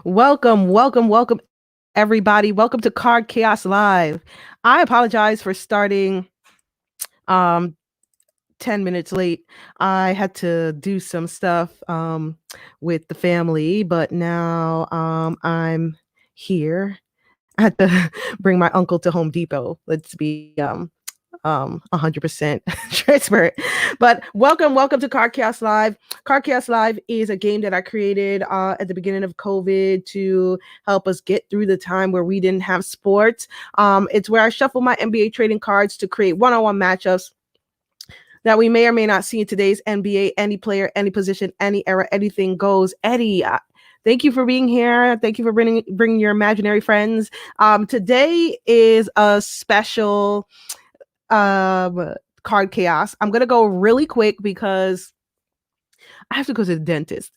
Welcome, everybody. Welcome to Card Chaos Live. I apologize for starting um 10 minutes late. I had to do some stuff with the family, but now I'm here. I had to bring my uncle to Home Depot. Let's be 100% transparent. But welcome to Card Chaos Live. Card Chaos Live is a game that I created at the beginning of COVID to help us get through the time where we didn't have sports. It's where I shuffle my NBA trading cards to create one-on-one matchups that we may or may not see in today's NBA. Any player, any position, any era, anything goes. Eddie, thank you for being here. Thank you for bringing your imaginary friends. Today is a special card chaos. I'm gonna go really quick because I have to go to the dentist.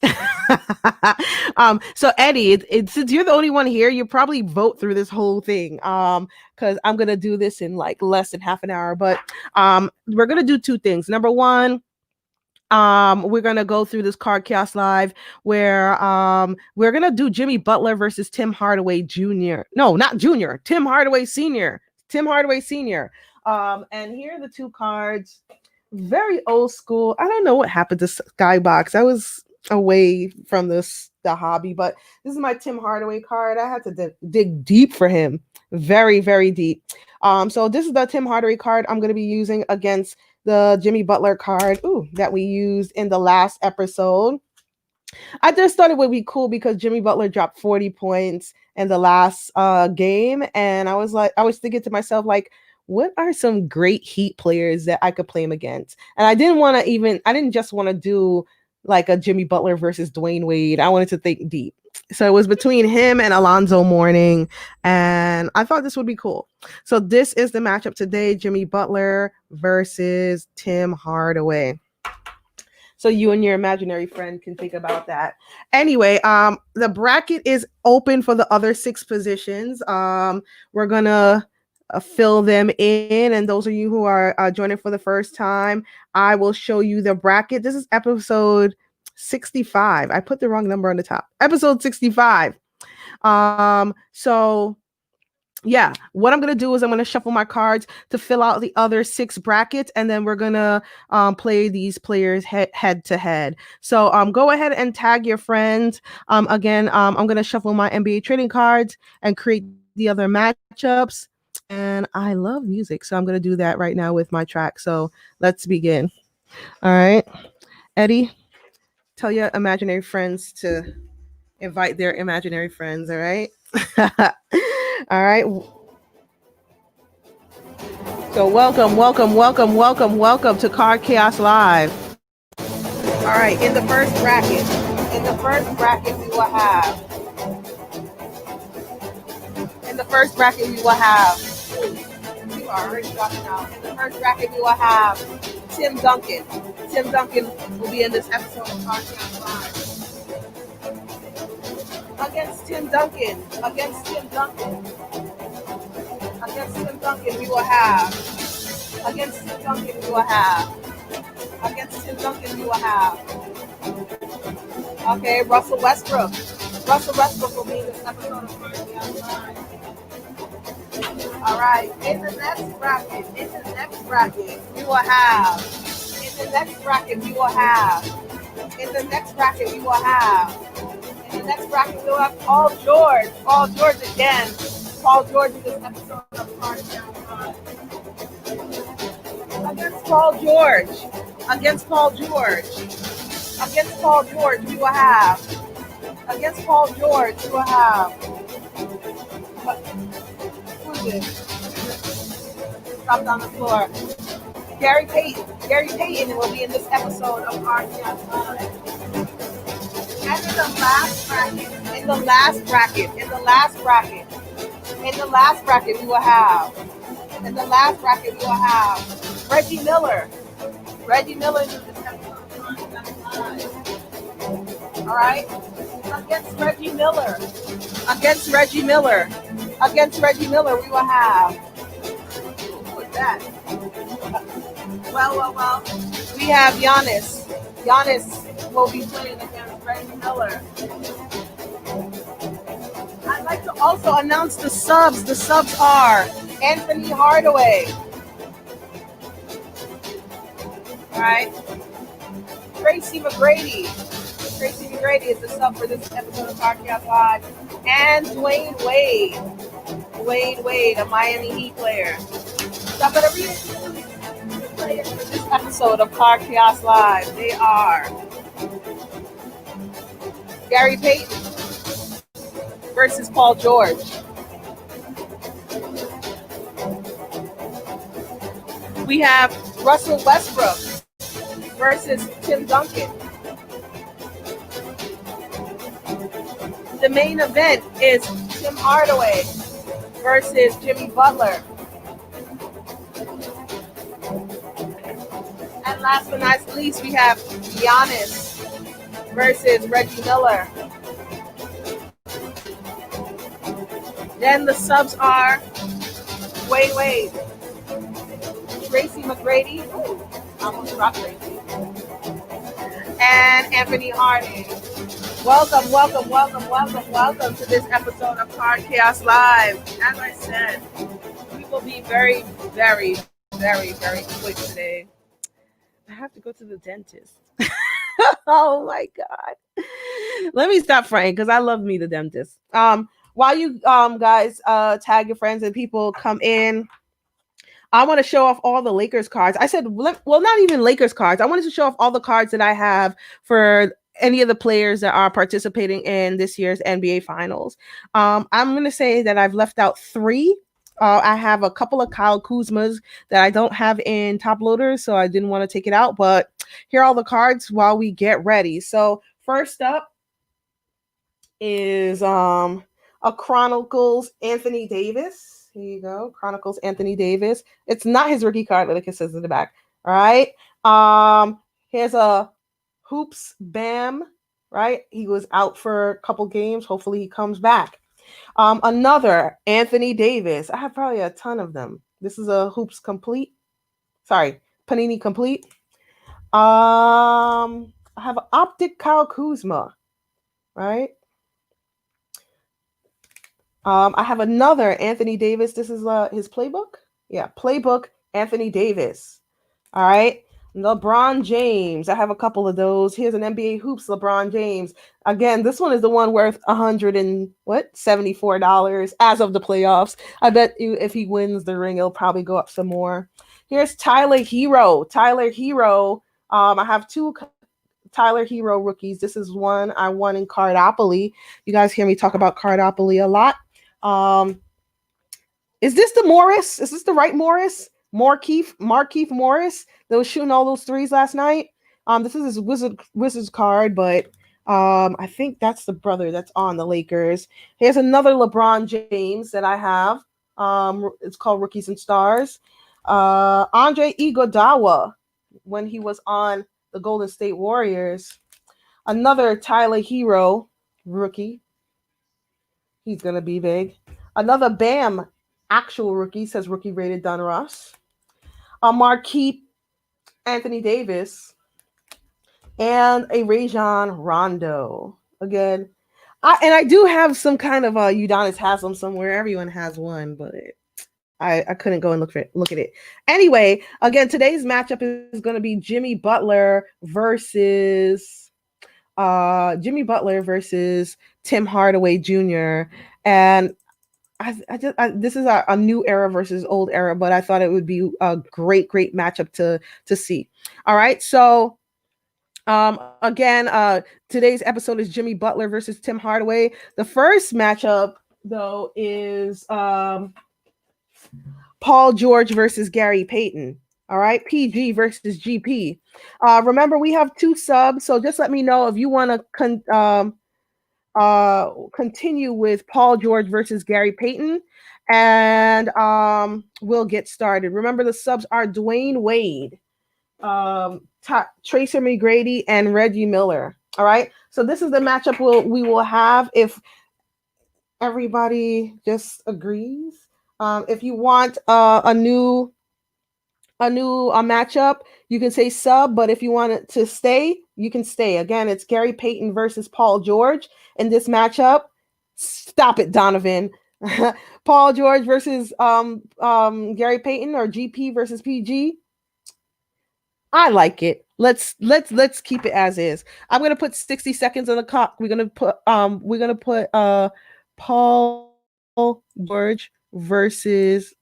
So Eddie, since you're the only one here, you probably vote through this whole thing. Because I'm gonna do this in like less than half an hour. But we're gonna do two things. Number one, we're gonna go through this card chaos live where we're gonna do Jimmy Butler versus Tim Hardaway Jr. No, not Jr. Tim Hardaway Sr. Tim Hardaway Sr. And here are the two cards. Very old school. I don't know what happened to Skybox. I was away from the hobby, but this is my Tim Hardaway card. I had to dig deep for him. Very, very deep. So this is the Tim Hardaway card I'm going to be using against the Jimmy Butler card that we used in the last episode. I just thought it would be cool because Jimmy Butler dropped 40 points in the last game. And I was thinking to myself, like, what are some great Heat players that I could play him against? And I didn't just want to do like a Jimmy Butler versus Dwayne Wade. I wanted to think deep. So it was between him and Alonzo Mourning. And I thought this would be cool. So this is the matchup today, Jimmy Butler versus Tim Hardaway. So you and your imaginary friend can think about that. Anyway, the bracket is open for the other 6 positions. We're gonna fill them in, and those of you who are joining for the first time, I will show you the bracket. This is episode 65. I put the wrong number on the top. Episode 65. So yeah, what I'm going to do is I'm going to shuffle my cards to fill out the other 6 brackets, and then we're going to play these players head to head. So go ahead and tag your friends. Again, I'm going to shuffle my NBA trading cards and create the other matchups. And I love music, so I'm going to do that right now with my track. So let's begin. All right. Eddie, tell your imaginary friends to invite their imaginary friends, all right? All right. So welcome to Card Chaos Live. All right, in the first bracket we will have you are already dropping out. In the first bracket we will have Tim Duncan. Tim Duncan will be in this episode of Card Chaos Live. Against Tim Duncan, we will have. Okay, Russell Westbrook. Russell Westbrook will be in this episode of Card Chaos Live. All right, in the next bracket, we will have Paul George. Paul George again. Paul George in this episode of Card Chaos Live. Against Paul George, we will have. Who is this? Dropped on the floor. Gary Payton. Gary Payton will be in this episode of Card Chaos Live. And in the last bracket, we will have. Reggie Miller. Reggie Miller is in this episode of Card Chaos Live. All right. Against Reggie Miller, we will have. Who is that? Well. We have Giannis. Giannis will be playing against Reggie Miller. like to also announce the subs. The subs are Anthony Hardaway. All right. Tracy McGrady. Tracy McGrady is the sub for this episode of Podcast Live. And Dwayne Wade. Dwayne Wade, a Miami Heat player. So I'm going to read the players for this episode of Podcast Live. They are Gary Payton versus Paul George. We have Russell Westbrook versus Tim Duncan. The main event is Tim Hardaway versus Jimmy Butler. And last but not least, we have Giannis versus Reggie Miller. Then the subs are Dwayne Wade, Tracy McGrady, almost dropped Tracy, and Anthony Harding. Welcome, welcome, welcome, welcome, welcome to this episode of Podcast Live. As I said, we will be very, very, very, very quick today. I have to go to the dentist. Oh my God. Let me stop fronting because I love me the dentist. While you guys tag your friends and people come in, I want to show off all the Lakers cards. I said, well, not even Lakers cards. I wanted to show off all the cards that I have for any of the players that are participating in this year's NBA Finals. I'm going to say that I've left out 3. I have a couple of Kyle Kuzmas that I don't have in top loaders, so I didn't want to take it out. But here are all the cards while we get ready. So first up is a Chronicles Anthony Davis. Here you go, Chronicles Anthony Davis. It's not his rookie card, like it says in the back. All right. Here's a Hoops Bam. Right, he was out for a couple games. Hopefully, he comes back. Another Anthony Davis. I have probably a ton of them. This is a Hoops Complete. Sorry, Panini Complete. I have an Optic Kyle Kuzma. Right. I have another Anthony Davis. This is his playbook. Yeah, playbook Anthony Davis. All right. LeBron James. I have a couple of those. Here's an NBA Hoops LeBron James. Again, this one is the one worth $174 as of the playoffs. I bet you if he wins the ring, it'll probably go up some more. Here's Tyler Hero. Tyler Hero. I have 2 Tyler Hero rookies. This is one I won in Cardopoly. You guys hear me talk about Cardopoly a lot. Is this the Morris? Is this the right Morris? Markeith Morris that was shooting all those threes last night. This is his Wizards card, but I think that's the brother that's on the Lakers. Here's another LeBron James that I have. It's called Rookies and Stars. Andre Iguodala when he was on the Golden State Warriors. Another Tyler Hero rookie. He's gonna be big. Another Bam actual rookie, says rookie rated Don Ross. A Marquise Anthony Davis, and a Rajon Rondo. Again, I do have some kind of Udonis Haslem somewhere. Everyone has one, but I couldn't go and look at it. Anyway, again, today's matchup is going to be Jimmy Butler versus Tim Hardaway Jr. And this is a new era versus old era, but I thought it would be a great matchup to see. All right, so again, today's episode is Jimmy Butler versus Tim Hardaway. The first matchup, though, is Paul George versus Gary Payton. All right, PG versus GP. Remember, we have 2 subs, so just let me know if you want to continue with Paul George versus Gary Payton, and we'll get started. Remember, the subs are Dwayne Wade, Tracy McGrady, and Reggie Miller. All right, so this is the matchup we will have if everybody just agrees. If you want a new matchup, you can say sub, but if you want it to stay, you can stay. Again, it's Gary Payton versus Paul George in this matchup. Stop it, Donovan. Paul George versus Gary Payton, or GP versus PG. I like it. Let's keep it as is. I'm gonna put 60 seconds on the clock. We're gonna put Paul George versus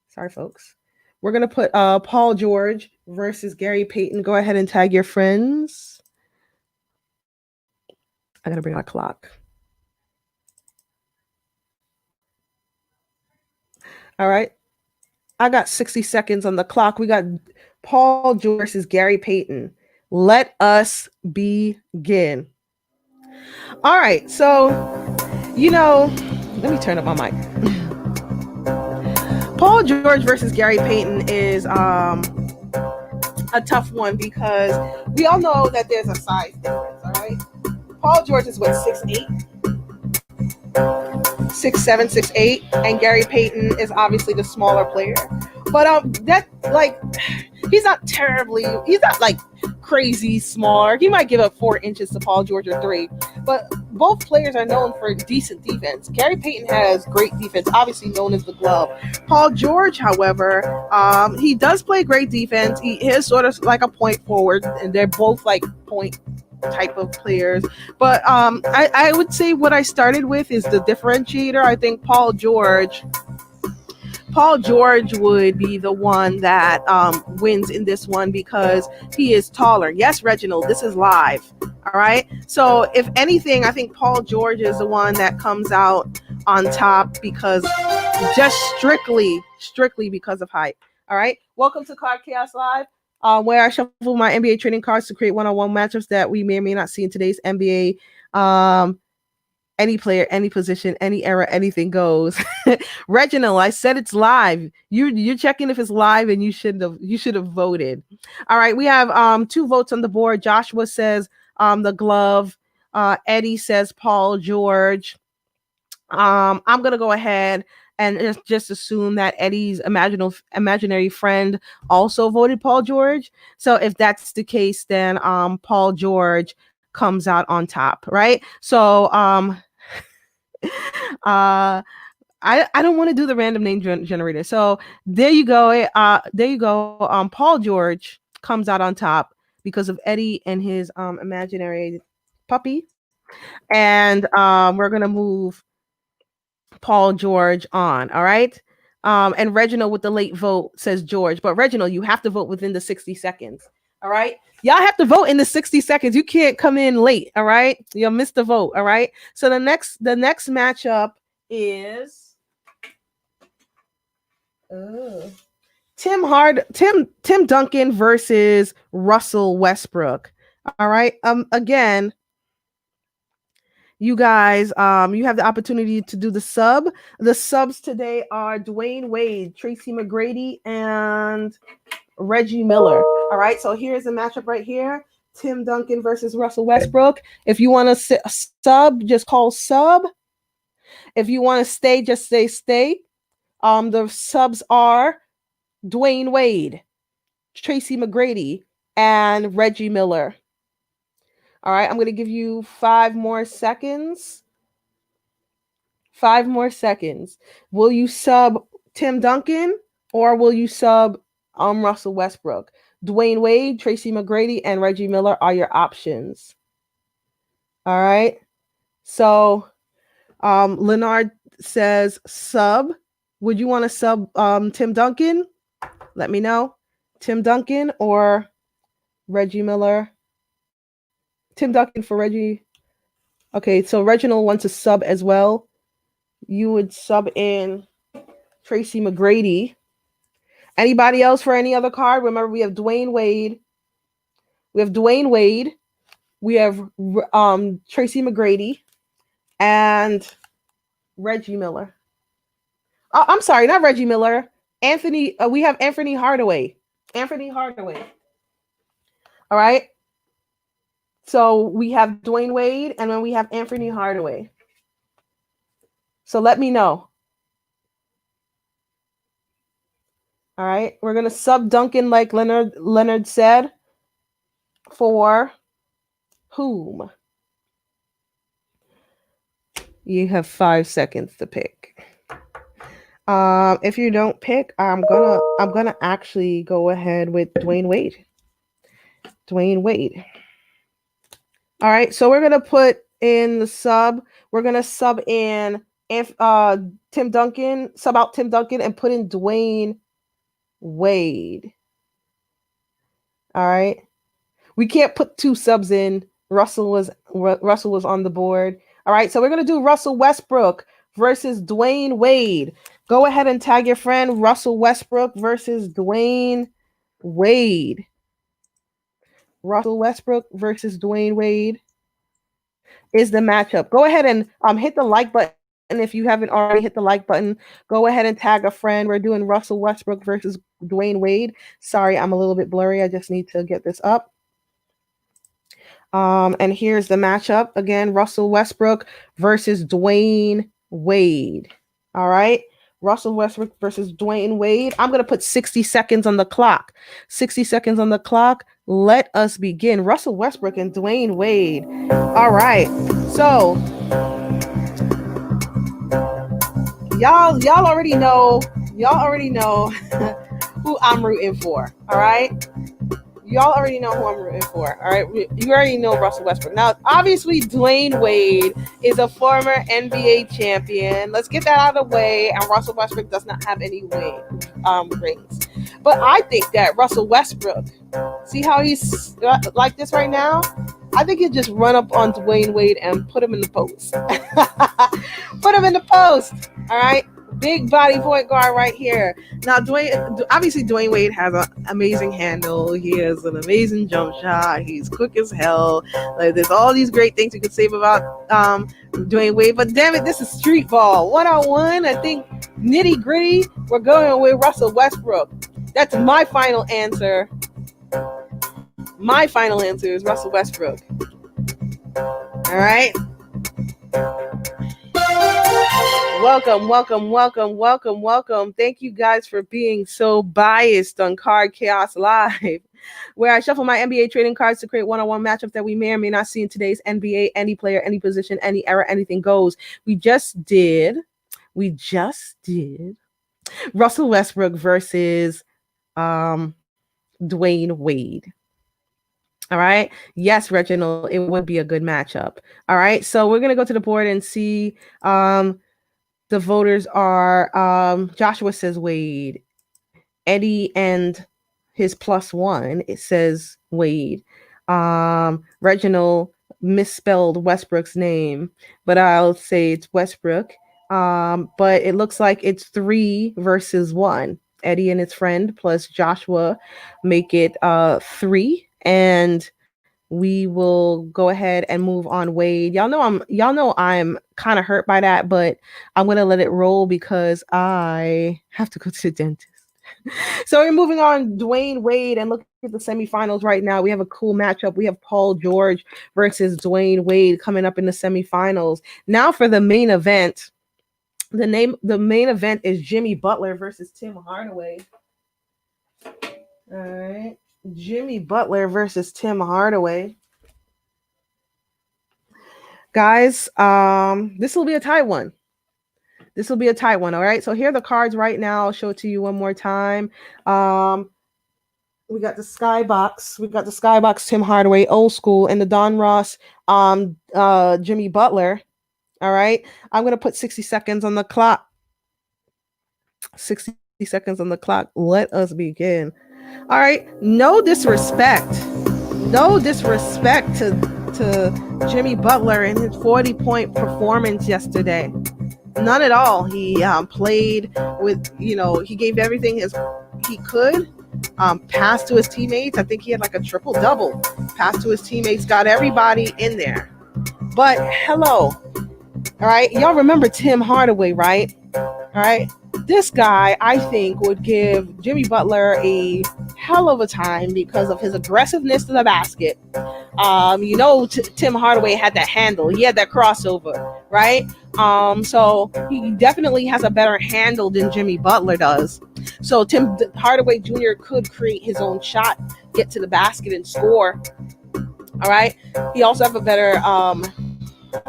sorry folks. We're gonna put Paul George versus Gary Payton. Go ahead and tag your friends. I gotta bring my clock. All right. I got 60 seconds on the clock. We got Paul George versus Gary Payton. Let us begin. All right. So, let me turn up my mic. Paul George versus Gary Payton is a tough one because we all know that there's a size difference, all right? Paul George is what, 6'8", 6'7", 6'8", and Gary Payton is obviously the smaller player. But that, like, he's not like crazy small. He might give up 4 inches to Paul George or 3. But both players are known for decent defense. Gary Payton has great defense, obviously known as the glove. Paul George, however, he does play great defense. He is sort of like a point forward, and they're both like point type of players. But I would say what I started with is the differentiator. I think Paul George would be the one that wins in this one because he is taller. Yes, Reginald, this is live. All right. So if anything, I think Paul George is the one that comes out on top because just strictly because of height. All right. Welcome to Card Chaos Live, where I shuffle my NBA trading cards to create one-on-one matchups that we may or may not see in today's NBA. Any player, any position, any era, anything goes. Reginald, I said it's live. You're checking if it's live, and you should have voted. All right, we have 2 votes on the board. Joshua says the glove. Eddie says Paul George. I'm gonna go ahead and just assume that Eddie's imaginary friend also voted Paul George. So if that's the case, then Paul George comes out on top, right? So I don't want to do the random name generator. So there you go. Paul George comes out on top because of Eddie and his imaginary puppy. And we're gonna move Paul George on. All right. And Reginald with the late vote says George, but Reginald, you have to vote within the 60 seconds. All right. Y'all have to vote in the 60 seconds. You can't come in late. All right. You'll miss the vote. All right. So the next matchup is Tim Duncan versus Russell Westbrook. All right. Again, you guys, you have the opportunity to do the sub. The subs today are Dwayne Wade, Tracy McGrady, and Reggie Miller. All right, so here's the matchup right here. Tim Duncan versus Russell Westbrook. If you want to sub, just call sub. If you want to stay, just say stay. The subs are Dwayne Wade, Tracy McGrady, and Reggie Miller. All right, I'm going to give you 5 more seconds. 5 more seconds. Will you sub Tim Duncan or will you sub Russell Westbrook? Dwayne Wade, Tracy McGrady, and Reggie Miller are your options. All right. So Leonard says sub. Would you want to sub Tim Duncan? Let me know. Tim Duncan or Reggie Miller? Tim Duncan for Reggie. Okay, so Reginald wants to sub as well. You would sub in Tracy McGrady. Anybody else for any other card? Remember, we have Dwayne Wade. We have Tracy McGrady and Reggie Miller. I'm sorry, not Reggie Miller. Anthony. We have Anthony Hardaway. Anthony Hardaway. All right. So we have Dwayne Wade, and then we have Anthony Hardaway. So let me know. All right. We're going to sub Duncan like Leonard said. For whom? You have 5 seconds to pick. If you don't pick, I'm gonna actually go ahead with Dwayne Wade. Dwayne Wade. All right, so we're gonna put in the sub. We're gonna sub in if Tim Duncan, sub out Tim Duncan and put in Dwayne Wade. All right. We can't put two subs in. Russell was on the board. All right, so we're gonna do Russell Westbrook versus Dwayne Wade. Go ahead and tag your friend Russell Westbrook versus Dwayne Wade. Russell Westbrook versus Dwayne Wade is the matchup. Go ahead and hit the like button if you haven't already hit the like button. Go ahead and tag a friend. We're doing Russell Westbrook versus Dwayne Wade. Sorry, I'm a little bit blurry. I just need to get this up. And here's the matchup again: Russell Westbrook versus Dwayne Wade. All right, Russell Westbrook versus Dwayne Wade. I'm gonna put 60 seconds on the clock. 60 seconds on the clock. Let us begin. Russell Westbrook and Dwayne Wade. All right, so y'all already know who I'm rooting for. All right. Y'all already know who I'm rooting for. All right. You already know Russell Westbrook. Now, obviously, Dwayne Wade is a former NBA champion. Let's get that out of the way. And Russell Westbrook does not have any rings. But I think that Russell Westbrook, see how he's like this right now? I think he'll just run up on Dwayne Wade and put him in the post. Put him in the post. All right. Big body point guard right here. Now, Dwayne Wade has an amazing handle. He has an amazing jump shot. He's quick as hell. Like, there's all these great things you could say about Dwayne Wade. But damn it, this is street ball. 1-on-1, I think nitty gritty, we're going with Russell Westbrook. That's my final answer. My final answer is Russell Westbrook. All right. Welcome. Thank you guys for being so biased on Card Chaos Live, where I shuffle my NBA trading cards to create one-on-one matchups that we may or may not see in today's NBA. Any player, any position, any era, anything goes. We just did Russell Westbrook versus Dwayne Wade. All right. Yes, Reginald, it would be a good matchup. All right. So we're going to go to the board and see the voters are Joshua says Wade. Eddie and his +1, it says Wade. Reginald misspelled Westbrook's name, but I'll say it's Westbrook. But it looks like it's 3 versus 1. Eddie and his friend plus Joshua make it 3. And we will go ahead and move on Wade. Y'all know I'm kind of hurt by that, but I'm going to let it roll because I have to go to the dentist. So we're moving on Dwayne Wade and look at the semifinals right now. We have a cool matchup. We have Paul George versus Dwayne Wade coming up in the semifinals. Now for the main event. The main event is Jimmy Butler versus Tim Hardaway. All right. Jimmy Butler versus Tim Hardaway. Guys, this will be a tight one. All right. So here are the cards right now. I'll show it to you one more time. We got the Skybox Tim Hardaway, old school, and the Don Ross Jimmy Butler. All right. I'm going to put 60 seconds on the clock. 60 seconds on the clock. Let us begin. All right. No disrespect to Jimmy Butler and his 40-point performance yesterday. None at all. He played with, he gave everything he could. Passed to his teammates. I think he had like a triple-double. Passed to his teammates. Got everybody in there. But hello. All right. Y'all remember Tim Hardaway, right? All right. This guy, I think, would give Jimmy Butler a hell of a time because of his aggressiveness to the basket. Tim Hardaway had that handle. He had that crossover, right? So he definitely has a better handle than Jimmy Butler does. So Tim Hardaway Jr. could create his own shot, get to the basket and score. All right. He also have a better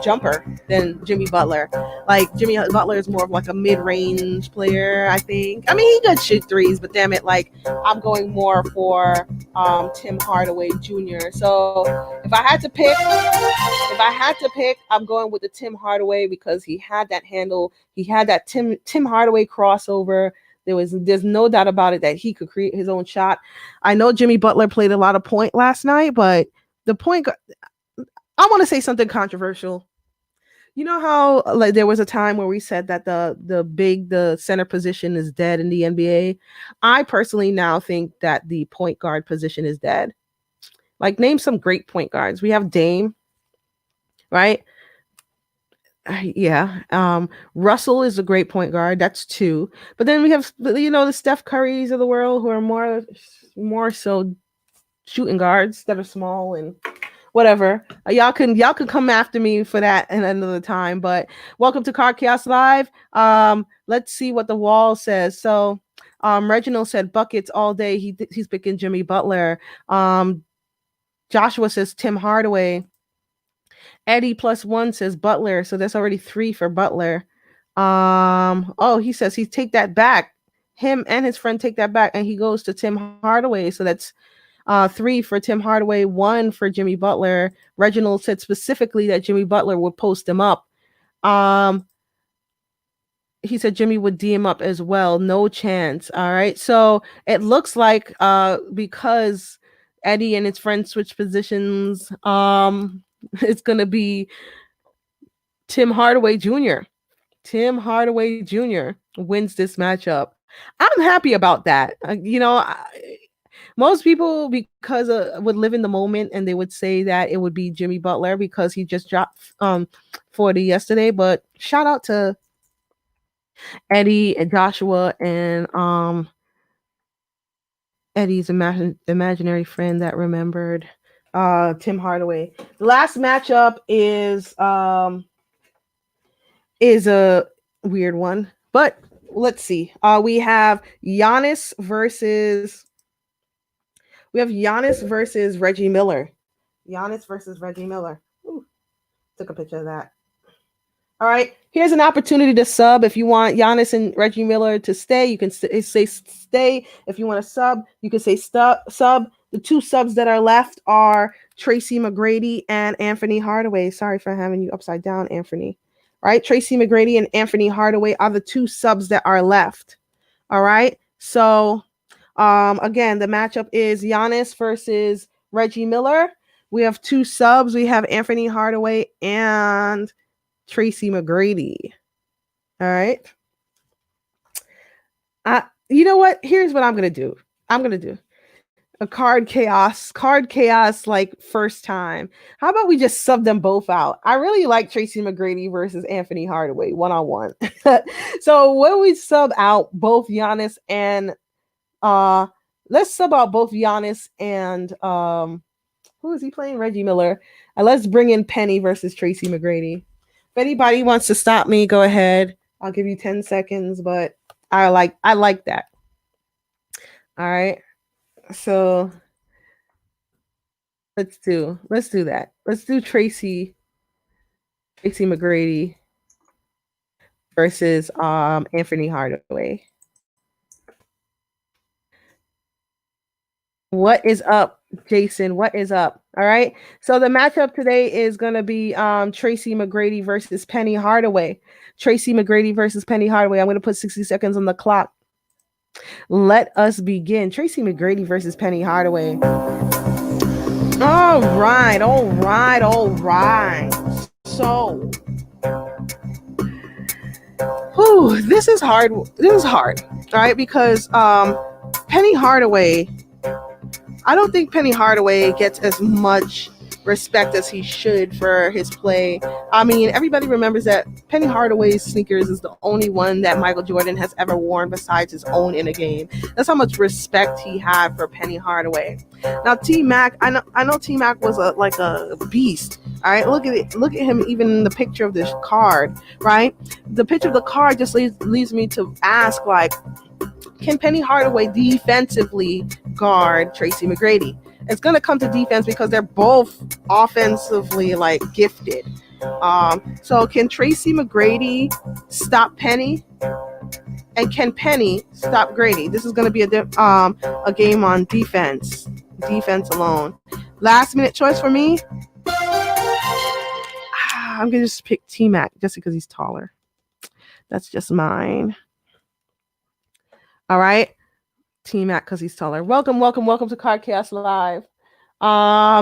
jumper than Jimmy Butler. Like Jimmy Butler is more of like a mid-range player, I think. I mean, he could shoot threes, but damn it, like I'm going more for Tim Hardaway Jr. So if I had to pick, I'm going with the Tim Hardaway because he had that handle. He had that Tim Hardaway crossover. There's no doubt about it that he could create his own shot. I know Jimmy Butler played a lot of point last night, but the point I want to say something controversial. You know how like there was a time where we said that the center position is dead in the NBA. I personally now think that the point guard position is dead. Like name some great point guards. We have Dame, right? Yeah. Russell is a great point guard. That's two. But then we have the Steph Currys of the world who are more so shooting guards that are small and whatever. Y'all can come after me for that in another time. But welcome to Card Chaos Live. Let's see what the wall says. So Reginald said buckets all day. He's picking Jimmy Butler. Joshua says Tim Hardaway. Eddie +1 says Butler, so that's already 3 for Butler. He says he take that back. Him and his friend take that back, and he goes to Tim Hardaway. So that's 3 for Tim Hardaway, 1 for Jimmy Butler. Reginald said specifically that Jimmy Butler would post him up. He said Jimmy would D him up as well. No chance. All right. So it looks like because Eddie and his friend switch positions, it's going to be Tim Hardaway Jr. Tim Hardaway Jr. wins this matchup. I'm happy about that. Most people, because would live in the moment and they would say that it would be Jimmy Butler because he just dropped 40 yesterday. But shout out to Eddie and Joshua and Eddie's imaginary friend that remembered Tim Hardaway. The last matchup is a weird one, but let's see. We have Giannis versus Reggie Miller. Giannis versus Reggie Miller. Ooh, took a picture of that. All right, here's an opportunity to sub. If you want Giannis and Reggie Miller to stay, you can say stay. If you want to sub, you can say sub. The 2 subs that are left are Tracy McGrady and Anthony Hardaway. Sorry for having you upside down, Anthony. All right, Tracy McGrady and Anthony Hardaway are the 2 subs that are left. All right, so again, the matchup is Giannis versus Reggie Miller. We have 2 subs. We have Anthony Hardaway and Tracy McGrady. All right. You know what? Here's what I'm going to do. I'm going to do a card chaos like first time. How about we just sub them both out? I really like Tracy McGrady versus Anthony Hardaway one-on-one. So when we sub out both Giannis and let's sub out both Giannis and who is he playing? Reggie Miller. And let's bring in Penny versus Tracy McGrady. If anybody wants to stop me, go ahead. I'll give you 10 seconds, but I like that. All right. So let's do that. Let's do Tracy McGrady versus Anthony Hardaway. What is up, Jason? What is up? All right. So the matchup today is going to be Tracy McGrady versus Penny Hardaway. Tracy McGrady versus Penny Hardaway. I'm going to put 60 seconds on the clock. Let us begin. Tracy McGrady versus Penny Hardaway. All right. So, this is hard. All right, because Penny Hardaway, I don't think Penny Hardaway gets as much respect as he should for his play. I mean, everybody remembers that Penny Hardaway's sneakers is the only one that Michael Jordan has ever worn besides his own in a game. That's how much respect he had for Penny Hardaway. Now, T-Mac, I know T-Mac was like a beast. All right, look at him even in the picture of this card, right? The picture of the card just leads me to ask, like, can Penny Hardaway defensively guard Tracy McGrady? It's going to come to defense because they're both offensively like gifted. So can Tracy McGrady stop Penny? And can Penny stop Grady? This is going to be a game on defense alone. Last minute choice for me. I'm going to just pick T-Mac just because he's taller. That's just mine. All right. T-Mac because he's taller. Welcome to Cardcast Live.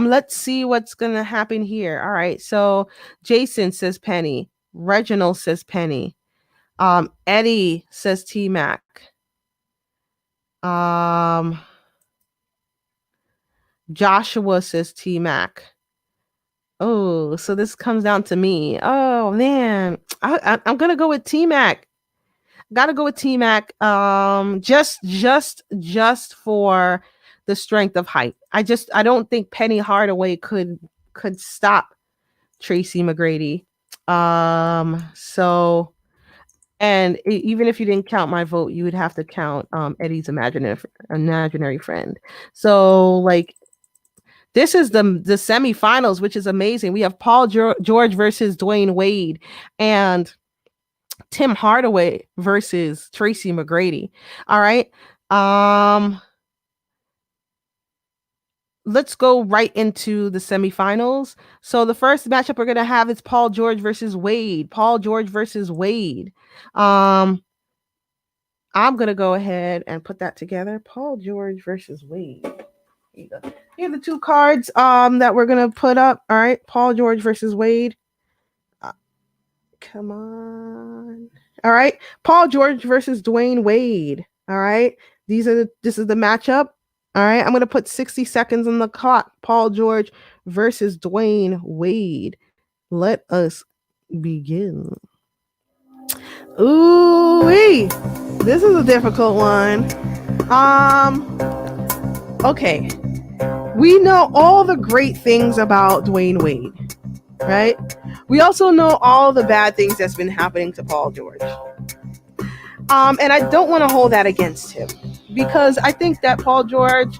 Let's see what's going to happen here. All right. So Jason says Penny. Reginald says Penny. Eddie says T-Mac. Joshua says T-Mac. Oh, so this comes down to me. Oh man, I'm gonna go with T-Mac. Gotta go with T-Mac. Just for the strength of height. I don't think Penny Hardaway could stop Tracy McGrady. So. And even if you didn't count my vote, you would have to count Eddie's imaginary friend. So, like, this is the semifinals, which is amazing. We have Paul George versus Dwayne Wade, and Tim Hardaway versus Tracy McGrady. All right. Let's go right into the semifinals. So the first matchup we're going to have is Paul George versus Wade. Paul George versus Wade. I'm going to go ahead and put that together. Paul George versus Wade. Here are the two cards that we're going to put up. All right. Paul George versus Wade. Come on. All right. Paul George versus Dwayne Wade. All right. This is the matchup. All right, I'm going to put 60 seconds on the clock. Paul George versus Dwayne Wade. Let us begin. Ooh-wee. This is a difficult one. Okay. We know all the great things about Dwayne Wade, right? We also know all the bad things that's been happening to Paul George. And I don't want to hold that against him because I think that Paul George,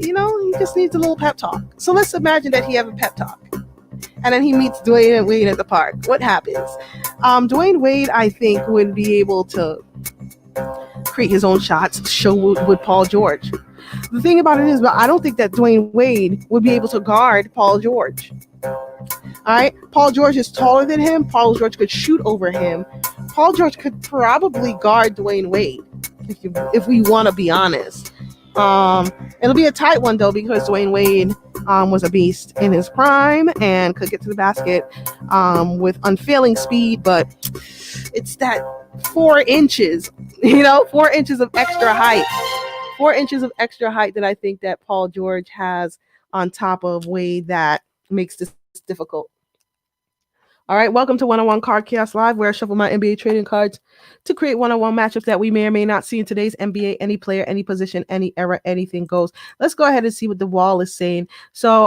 he just needs a little pep talk. So let's imagine that he have a pep talk and then he meets Dwayne Wade at the park. What happens? Dwayne Wade, I think, would be able to create his own shots, show with Paul George. The thing about it is, but I don't think that Dwayne Wade would be able to guard Paul George. All right, Paul George is taller than him. Paul George could shoot over him. Paul George could probably guard Dwayne Wade, if we want to be honest. It'll be a tight one though because Dwayne Wade was a beast in his prime and could get to the basket with unfailing speed, but it's that 4 inches, 4 inches of extra height. 4 inches of extra height that I think that Paul George has on top of Wade that makes this difficult. All right, welcome to One-on-One Cardcast Live, where I shuffle my NBA trading cards to create one-on-one matchups that we may or may not see in today's NBA. Any player, any position, any era, anything goes. Let's go ahead and see what the wall is saying. So,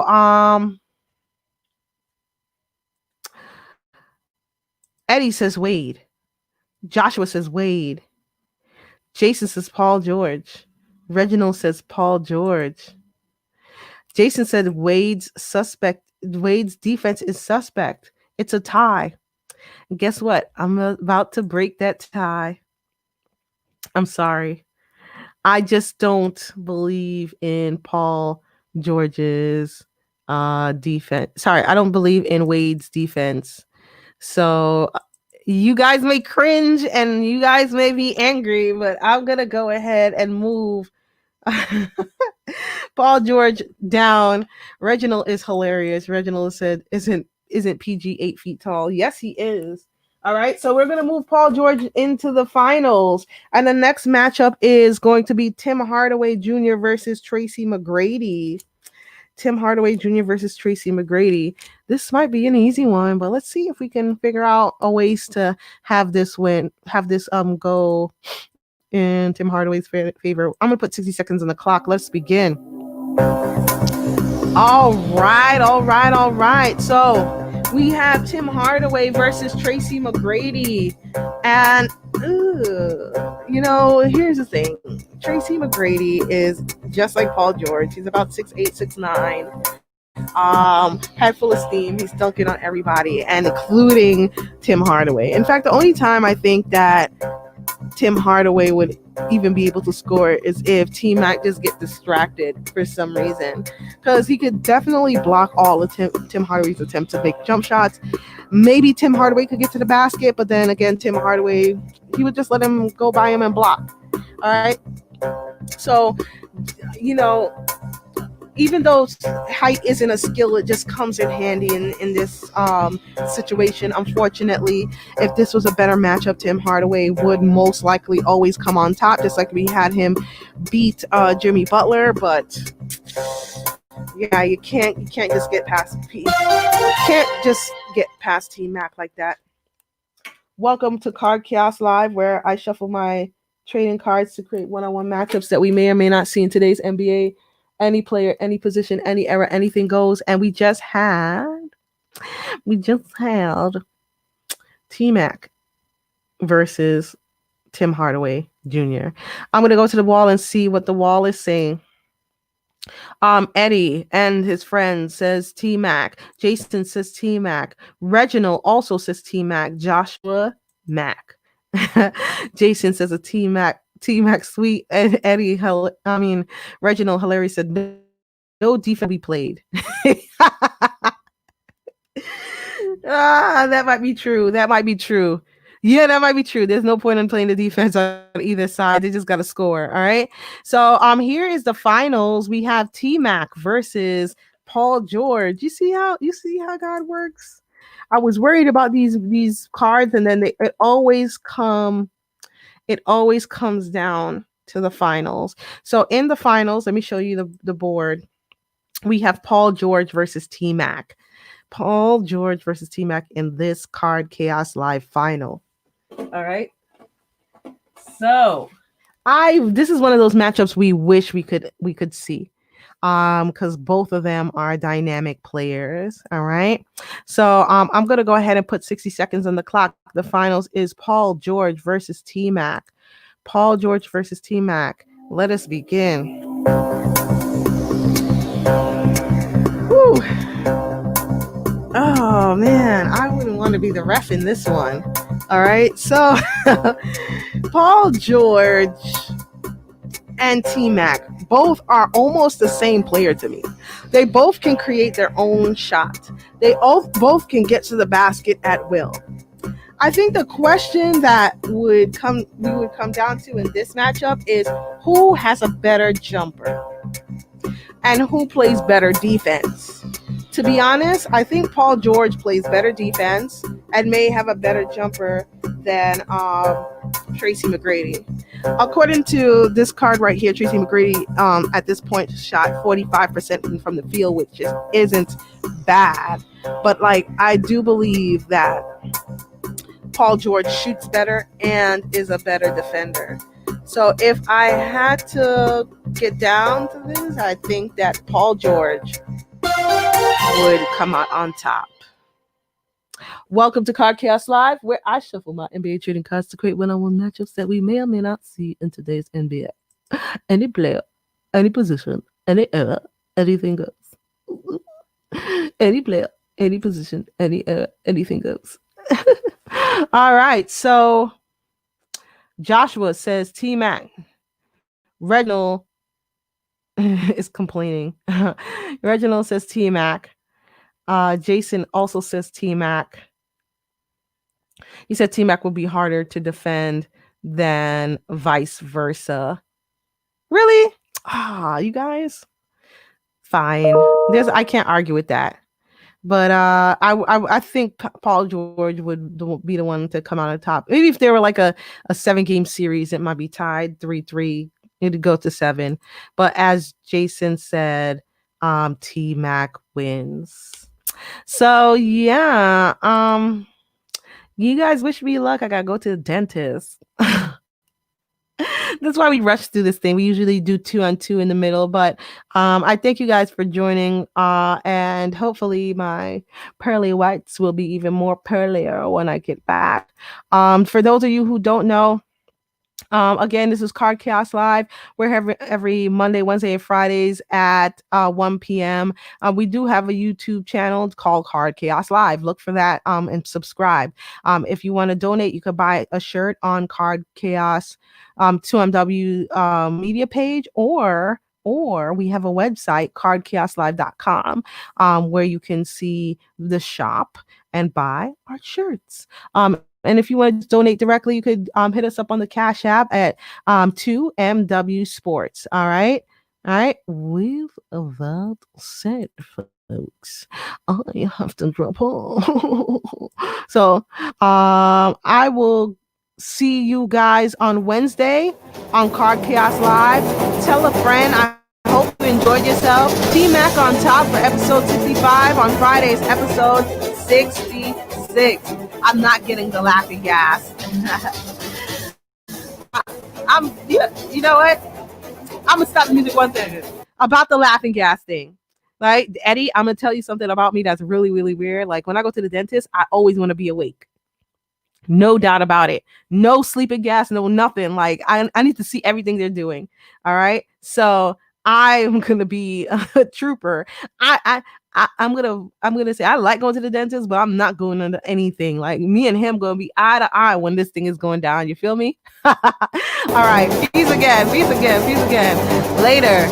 Eddie says Wade. Joshua says Wade. Jason says Paul George. Reginald says Paul George. Jason said Wade's defense is suspect. It's a tie. And guess what? I'm about to break that tie. I'm sorry. I just don't believe in Paul George's defense. Sorry, I don't believe in Wade's defense. So you guys may cringe and you guys may be angry, but I'm going to go ahead and move Paul George down. Reginald is hilarious. Reginald said, isn't PG 8 feet tall? Yes, he is. All right, so we're going to move Paul George into the finals. And the next matchup is going to be Tim Hardaway Jr. versus Tracy McGrady. Tim Hardaway Jr. versus Tracy McGrady. This might be an easy one, but let's see if we can figure out a ways to have this go in Tim Hardaway's favor. I'm going to put 60 seconds on the clock. Let's begin. All right. So we have Tim Hardaway versus Tracy McGrady. And, here's the thing. Tracy McGrady is just like Paul George. He's about 6'8", 6'9". Head full of steam. He's dunking on everybody, and including Tim Hardaway. In fact, the only time I think that Tim Hardaway would even be able to score is if T Mac just get distracted for some reason, because he could definitely block all of Tim Hardaway's attempts to make jump shots. Maybe Tim Hardaway could get to the basket, but then again, Tim Hardaway, he would just let him go by him and block. All right. So, you know, even though height isn't a skill, it just comes in handy in this situation. Unfortunately, if this was a better matchup, Tim Hardaway would most likely always come on top, just like we had him beat Jimmy Butler. But yeah, you can't just get past T Mac like that. Welcome to Card Chaos Live, where I shuffle my trading cards to create one-on-one matchups that we may or may not see in today's NBA. Any player, any position, any era, anything goes. And we just had T-Mac versus Tim Hardaway Jr. I'm going to go to the wall and see what the wall is saying. Eddie and his friend says T-Mac. Jason says T-Mac. Reginald also says T-Mac. Joshua Mac. Jason says a T-Mac sweet. And Reginald hilarious said no defense be played. That might be true. Yeah, that might be true. There's no point in playing the defense on either side. They just got to score. All right. So here is the finals. We have T-Mac versus Paul George. You see how God works? I was worried about these cards, and then it always comes down to the finals. So in the finals, let me show you the board. We have Paul George versus T-Mac. Paul George versus T-Mac in this Card Chaos Live final. All right. So this is one of those matchups we wish we could see. Because both of them are dynamic players. All right. So I'm gonna go ahead and put 60 seconds on the clock. The finals is Paul George versus T-Mac. Paul George versus T-Mac. Let us begin. Woo. Oh man, I wouldn't want to be the ref in this one. All right. So Paul George and T-Mac both are almost the same player to me. They both can create their own shot. They both can get to the basket at will. I think the question that we would come down to in this matchup is who has a better jumper and who plays better defense. To be honest, I think Paul George plays better defense and may have a better jumper than Tracy McGrady. According to this card right here, Tracy McGrady at this point shot 45% from the field, which just isn't bad. But I do believe that Paul George shoots better and is a better defender. So if I had to get down to this, I think that Paul George would come out on top. Welcome to Card Chaos Live, where I shuffle my NBA trading cards to create one-on-one matchups that we may or may not see in today's NBA. Any player, any position, any era, anything goes. Any player, any position, any era, anything goes. All right, so Joshua says T-Mac. Reginald is complaining. Reginald says T-Mac. Jason also says T-Mac. He said T-Mac will be harder to defend than vice versa. Really? You guys? Fine. I can't argue with that. But I think Paul George would be the one to come out on top. Maybe if there were a 7-game series, it might be tied 3-3. It'd go to 7. But as Jason said, T-Mac wins. So yeah, you guys wish me luck. I gotta go to the dentist. That's why we rush through this thing. We usually do 2-on-2 in the middle, but I thank you guys for joining. And hopefully my pearly whites will be even more pearlier when I get back. For those of you who don't know, Again, this is Card Chaos Live. We're every Monday, Wednesday, and Fridays at 1 p.m. We do have a YouTube channel called Card Chaos Live. Look for that and subscribe. If you want to donate, you could buy a shirt on Card Chaos 2MW media page, or we have a website, cardchaoslive.com, where you can see the shop and buy our shirts. And if you want to donate directly, you could hit us up on the Cash App at 2MW Sports. All right. All right. With that said, folks, I have to drop off. So I will see you guys on Wednesday on Card Chaos Live. Tell a friend. I hope you enjoyed yourself. T-Mac on top for episode 65. On Friday's episode 66. I'm not getting the laughing gas. You know what? I'm gonna stop the music one second about the laughing gas thing. Right, Eddie, I'm gonna tell you something about me that's really, really weird. Like when I go to the dentist, I always want to be awake. No doubt about it. No sleeping gas, no nothing. Like I need to see everything they're doing. All right. So I'm gonna be a trooper. I'm gonna say I like going to the dentist, but I'm not going into anything. Like me and him gonna be eye to eye when this thing is going down. You feel me? All right. Peace again. Peace again. Peace again. Later.